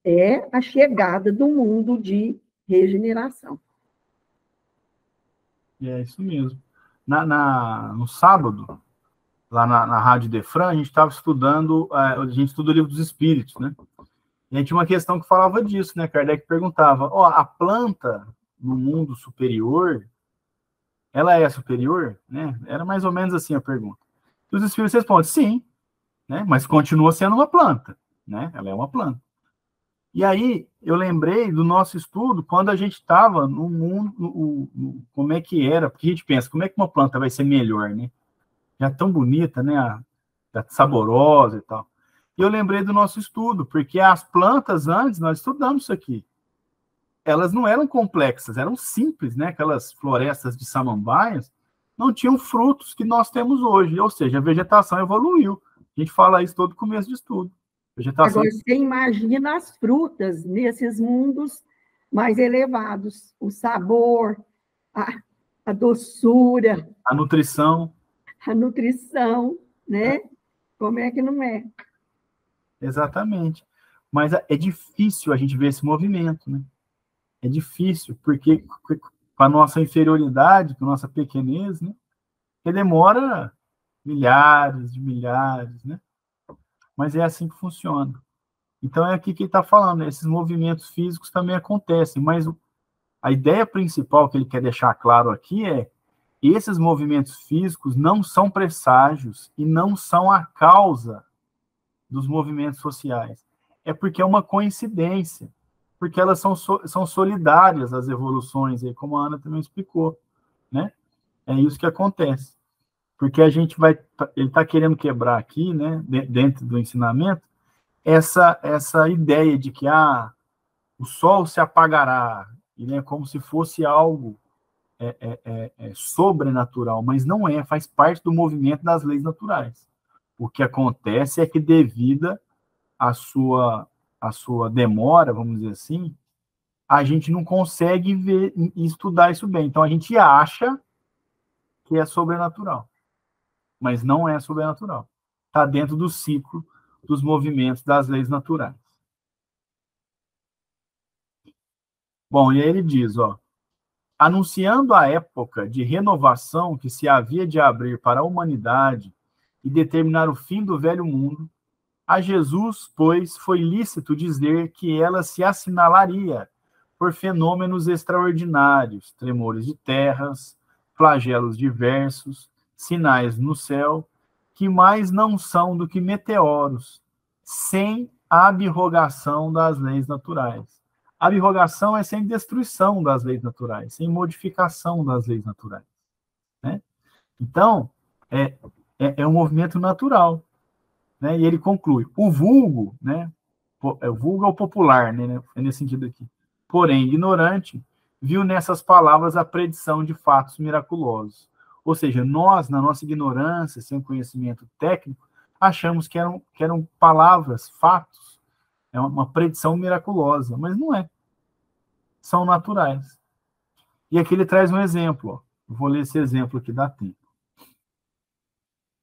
é a chegada do mundo de regeneração. É isso mesmo. No sábado, lá na Rádio Defran, a gente estava estudando, a gente estuda o Livro dos Espíritos, né? E a gente tinha uma questão que falava disso, né? Kardec perguntava, a planta no mundo superior, ela é superior? Né? Era mais ou menos assim a pergunta. E os Espíritos respondem, sim, né? Mas continua sendo uma planta, né? Ela é uma planta. E aí, eu lembrei do nosso estudo, quando a gente estava no mundo, como é que era, porque a gente pensa, como é que uma planta vai ser melhor, né? Já tão bonita, né? Saborosa e tal. E eu lembrei do nosso estudo, porque as plantas, antes, nós estudamos isso aqui, elas não eram complexas, eram simples, né? Aquelas florestas de samambaias não tinham frutos que nós temos hoje, ou seja, a vegetação evoluiu. A gente fala isso todo começo de estudo. Vegetação... Agora, você imagina as frutas nesses mundos mais elevados, o sabor, a doçura, a nutrição, né? Como é que não é? Exatamente. Mas é difícil a gente ver esse movimento, né? É difícil, porque com a nossa inferioridade, com a nossa pequenez, né? Que demora milhares de milhares, né? Mas é assim que funciona. Então é aqui que ele está falando, esses movimentos físicos também acontecem, mas a ideia principal que ele quer deixar claro aqui é esses movimentos físicos não são presságios e não são a causa dos movimentos sociais. É porque é uma coincidência, porque elas são solidárias às evoluções, aí, como a Ana também explicou, né? É isso que acontece. Porque a gente ele está querendo quebrar aqui, né, dentro do ensinamento, essa ideia de que o sol se apagará, e, né, como se fosse algo sobrenatural, mas não é, faz parte do movimento das leis naturais. O que acontece é que, devido à sua demora, vamos dizer assim, a gente não consegue ver e estudar isso bem. Então, a gente acha que é sobrenatural, mas não é sobrenatural. Está dentro do ciclo dos movimentos das leis naturais. Bom, e aí ele diz, anunciando a época de renovação que se havia de abrir para a humanidade e determinar o fim do velho mundo, a Jesus, pois, foi lícito dizer que ela se assinalaria por fenômenos extraordinários, tremores de terras, flagelos diversos, sinais no céu, que mais não são do que meteoros, sem abrogação das leis naturais. A abrogação é sem destruição das leis naturais, sem modificação das leis naturais. Né? Então, é um movimento natural. né? E ele conclui: o vulgo, né? O vulgo é o popular, né? É nesse sentido aqui. Porém, ignorante, viu nessas palavras a predição de fatos miraculosos. Ou seja, nós, na nossa ignorância, sem conhecimento técnico, achamos que eram palavras, fatos, é uma predição miraculosa, mas não é. São naturais. E aqui ele traz um exemplo. Ó. Eu vou ler esse exemplo aqui, dá tempo.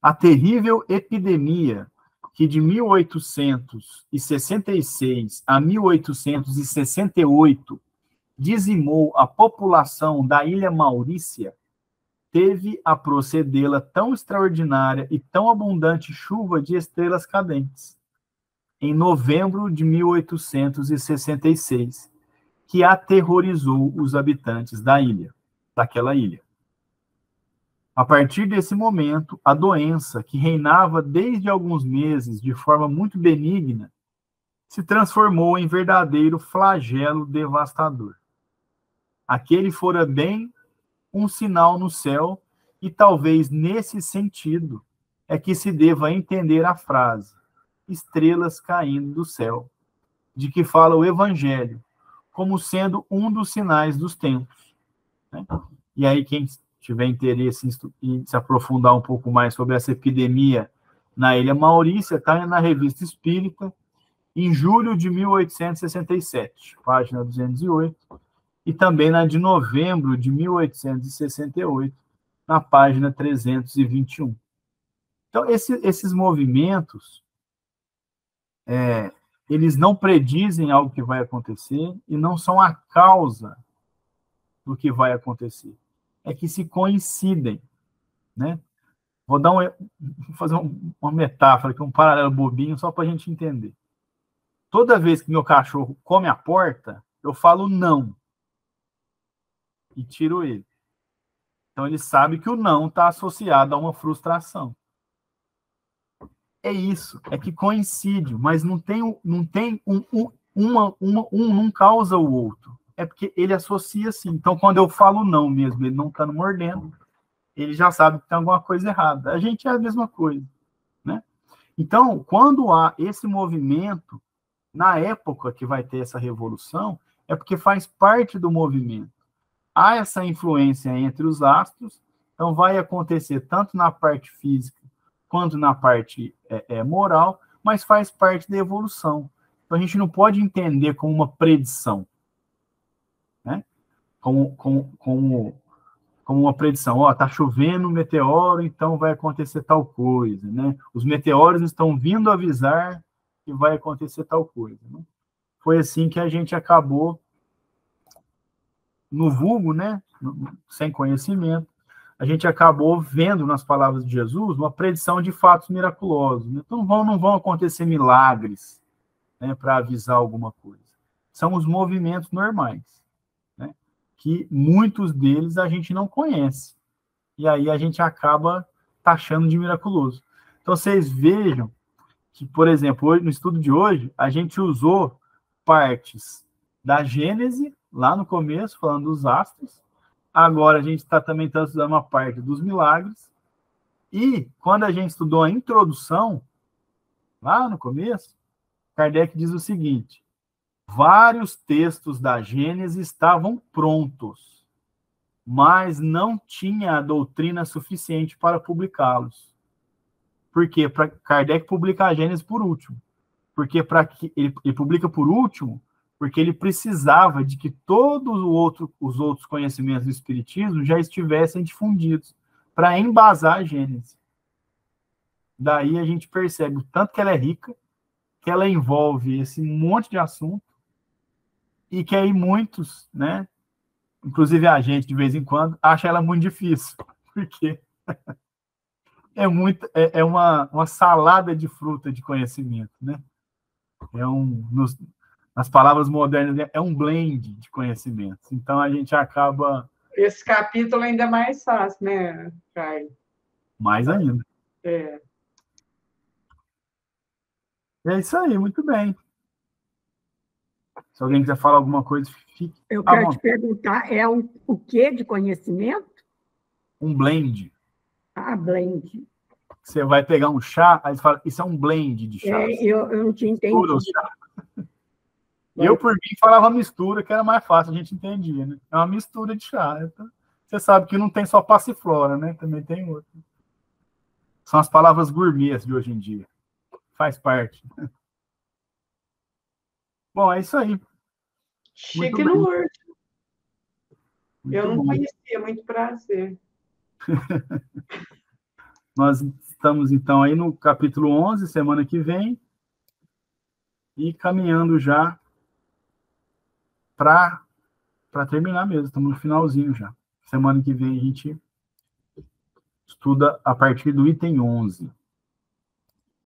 A terrível epidemia que de 1866 a 1868 dizimou a população da Ilha Maurícia, teve a procedê-la tão extraordinária e tão abundante chuva de estrelas cadentes, em novembro de 1866, que aterrorizou os habitantes daquela ilha. A partir desse momento, a doença, que reinava desde alguns meses de forma muito benigna, se transformou em verdadeiro flagelo devastador. Aquele fora bem um sinal no céu, e talvez nesse sentido é que se deva entender a frase estrelas caindo do céu, de que fala o Evangelho, como sendo um dos sinais dos tempos. Né? E aí, quem tiver interesse em se aprofundar um pouco mais sobre essa epidemia na Ilha Maurícia, está na Revista Espírita, em julho de 1867, página 208, e também na de novembro de 1868, na página 321. Então, esses movimentos, eles não predizem algo que vai acontecer e não são a causa do que vai acontecer. É que se coincidem, né? Vou fazer uma metáfora aqui, um paralelo bobinho, só para a gente entender. Toda vez que meu cachorro come a porta, eu falo não. E tiro ele. Então, ele sabe que o não está associado a uma frustração. É isso, é que coincide, mas não tem um não causa o outro. É porque ele associa assim. Então, quando eu falo não mesmo, ele não está mordendo, ele já sabe que tem alguma coisa errada. A gente é a mesma coisa, né? Então, quando há esse movimento, na época que vai ter essa revolução, é porque faz parte do movimento. Há essa influência entre os astros, então vai acontecer tanto na parte física quanto na parte moral, mas faz parte da evolução. Então a gente não pode entender como uma predição, né? Como uma predição. Ó, tá chovendo um meteoro, então vai acontecer tal coisa, né? Os meteoros estão vindo avisar que vai acontecer tal coisa, né? Foi assim que a gente acabou no vulgo, né, sem conhecimento, a gente acabou vendo nas palavras de Jesus uma predição de fatos miraculosos. Então não vão acontecer milagres, né, para avisar alguma coisa. São os movimentos normais, né, que muitos deles a gente não conhece. E aí a gente acaba taxando de miraculoso. Então vocês vejam que, por exemplo, hoje, no estudo de hoje, a gente usou partes da Gênese, lá no começo, falando dos astros. Agora a gente também está estudando uma parte dos milagres. E quando a gente estudou a introdução, lá no começo, Kardec diz o seguinte: vários textos da Gênese estavam prontos, mas não tinha a doutrina suficiente para publicá-los. Por quê? Para Kardec publicar a Gênese por último. Porque ele publica por último, porque ele precisava de que todos os outros conhecimentos do Espiritismo já estivessem difundidos para embasar a Gênese. Daí a gente percebe o tanto que ela é rica, que ela envolve esse monte de assunto, e que aí muitos, né, inclusive a gente, de vez em quando, acha ela muito difícil, porque é uma salada de fruta de conhecimento, né? Nas palavras modernas, é um blend de conhecimentos. Então, a gente acaba... Esse capítulo ainda é mais fácil, né, Caio? Mais ainda. É isso aí, muito bem. Se alguém quiser falar alguma coisa, fique Eu quero te perguntar, o que de conhecimento? Um blend. Ah, blend. você vai pegar um chá, aí você fala, isso é um blend de chá. Eu não tinha entendido. Eu, por mim, falava mistura, que era mais fácil, a gente entendia, né? É uma mistura de chá. Então, você sabe que não tem só passiflora, né? Também tem outro. São as palavras gourmets de hoje em dia. Faz parte. Bom, é isso aí. Chique no Word. Eu não bom. conhecia, muito prazer. Nós estamos, então, aí no capítulo 11, semana que vem, e caminhando já para terminar mesmo. Estamos no finalzinho já. Semana que vem a gente estuda a partir do item 11.